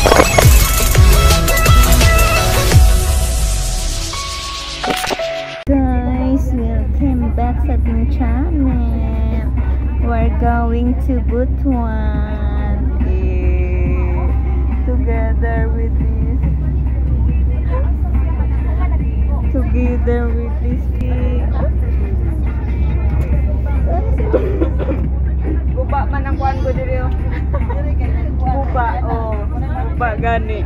Guys, welcome back sa ating channel. We're going to Butuan. Together with this Guba man ang kuan ko diri. Guba, oh. Guba gani.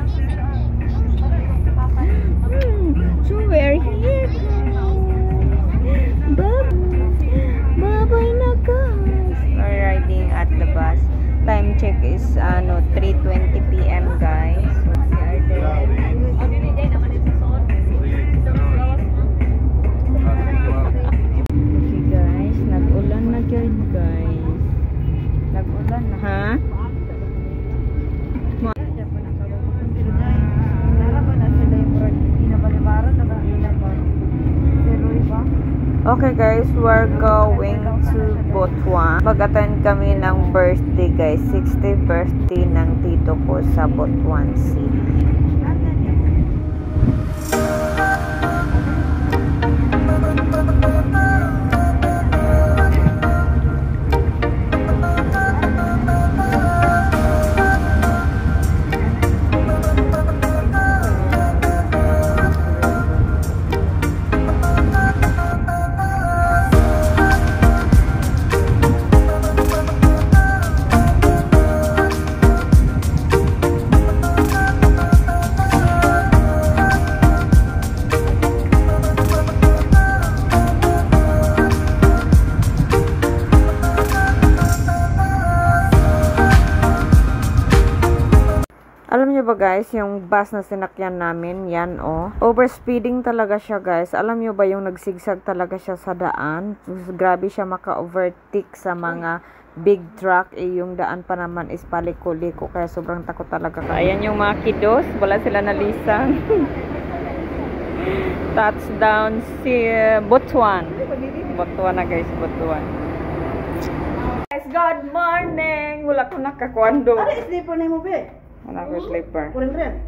So we're here. Bye-bye na guys. We're riding at the bus. Time check is 3:20 PM guys. So we are there. Okay guys, nag-ulan na guys. Nag-ulan na ha? Okay guys, we're going to Butuan. Mag-attend kami ng birthday guys, 60th birthday ng tito ko sa Butuan City. Alam niyo ba guys, yung bus na sinakyan namin, yan oh. Overspeeding talaga siya guys. Alam niyo ba yung nagsigsag talaga siya sa daan? Grabe siya maka-overtake sa mga big truck. Yung daan pa naman is paliko-liko. Kaya sobrang takot talaga. Ayan yung mga kiddos. Wala sila nalisang. Touchdown si Butuan. Butuan na guys, Butuan. Guys, good morning! Wala ko nakakwando. Ano sleeper na mo be? Wala ko sleeper. Good morning.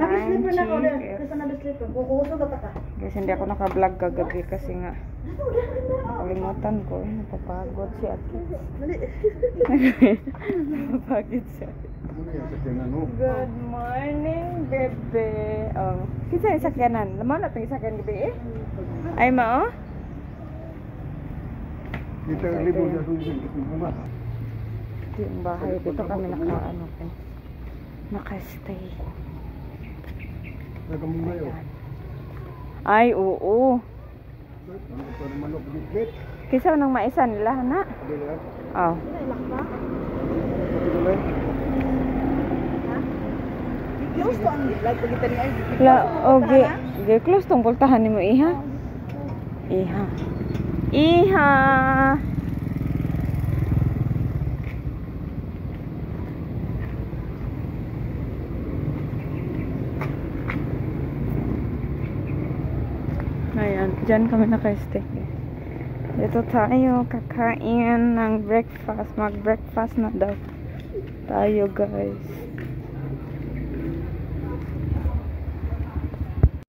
Naka-sleeper na ko din. Kasi naka-sleeper. Kukuso ba ka? Guys, hindi ako naka-vlog kagabi kasi nga nakalimutan ko. Napapagod si Ate. Napapagod si Ate. Good morning, bebe. Oh, kinsa yung sakyanan? Lamaw na itong sakyan gabi eh. Ay, mao? Kita libur dia tu rumah. Ito yung bahay. Dito kami naka-stay. Ay, oo. Kisa nang maisa nila, na? Oh. Close to ang like pagita ni ay. Okay, close tong pultahan nimo iha. Iha. Ayan, dyan kami naka-stay. Dito tayo kakain ng breakfast. Mag-breakfast na daw tayo guys.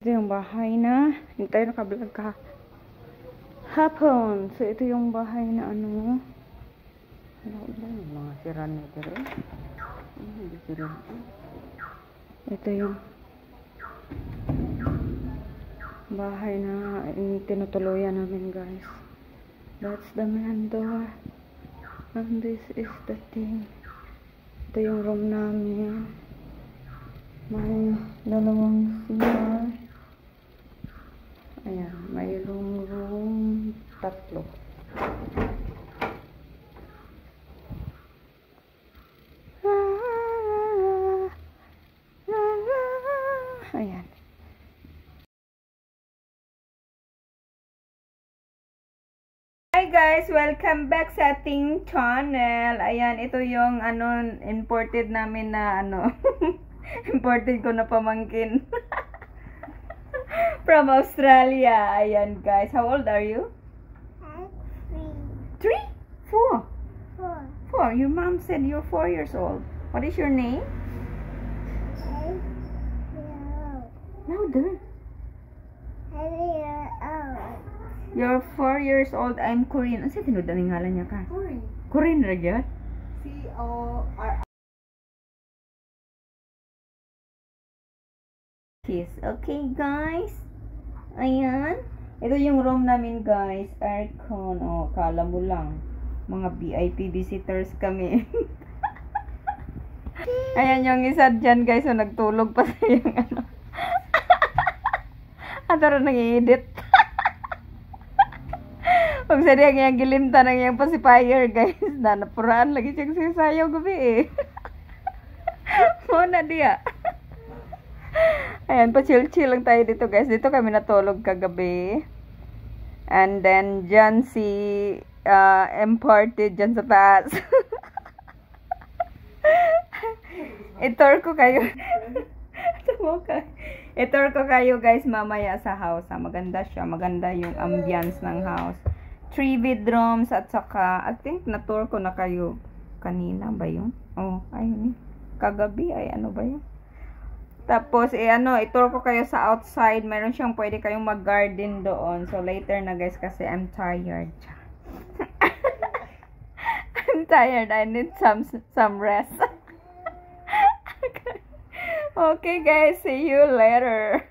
Ito yung bahay na hindi tayo naka-vlog ka hapon. So ito yung bahay na ano. Mga sira na ito rin. Ito yung bahay na tinutuluyan namin guys. That's the main door and this is the thing. Ito yung room namin. May dalawang CR. Ayan, mayroong room 3. Ayan. Hi guys, welcome back sa ating channel. Ayan, ito yung imported namin na imported ko na pamangkin from Australia. Ayan guys, how old are you? 3. 4. Your mom said you're 4 years old. What is your name? Louder. You're 4 years old. I'm Korean. Ano siya tinudan ng ngalan niya ka? Korean ra gyud? C-O-R. Kiss. Okay, guys. Ayan. Ito yung room namin, guys. Aircon. Oh, kala mo lang. Mga VIP visitors kami. Ayan yung isa dyan, guys. So, nagtulog pa sa yung ano. Ataro nang-i-edit. Pag sa diya ngayang gilimta ng iyang pacifier, guys. Na napuraan lagi siyang sisayaw gabi eh. Muna diya. Ayan, pa-chill-chill lang tayo dito, guys. Dito kami natulog kagabi. And then, dyan si M-Party dyan sa taas. I-tour ko kayo. I-tour ko kayo, guys, mamaya sa house. Maganda siya. Maganda yung ambience ng house. 3 bedrooms at saka, I think na-tour ko na kayo kanina ba yun? Oh, ayun. Kagabi, ay ano ba yun? Tapos, i-tour ko kayo sa outside. Meron siyang pwede kayong mag-garden doon. So, later na, guys, kasi I'm tired. I'm tired. I need some rest. Okay, guys. See you later.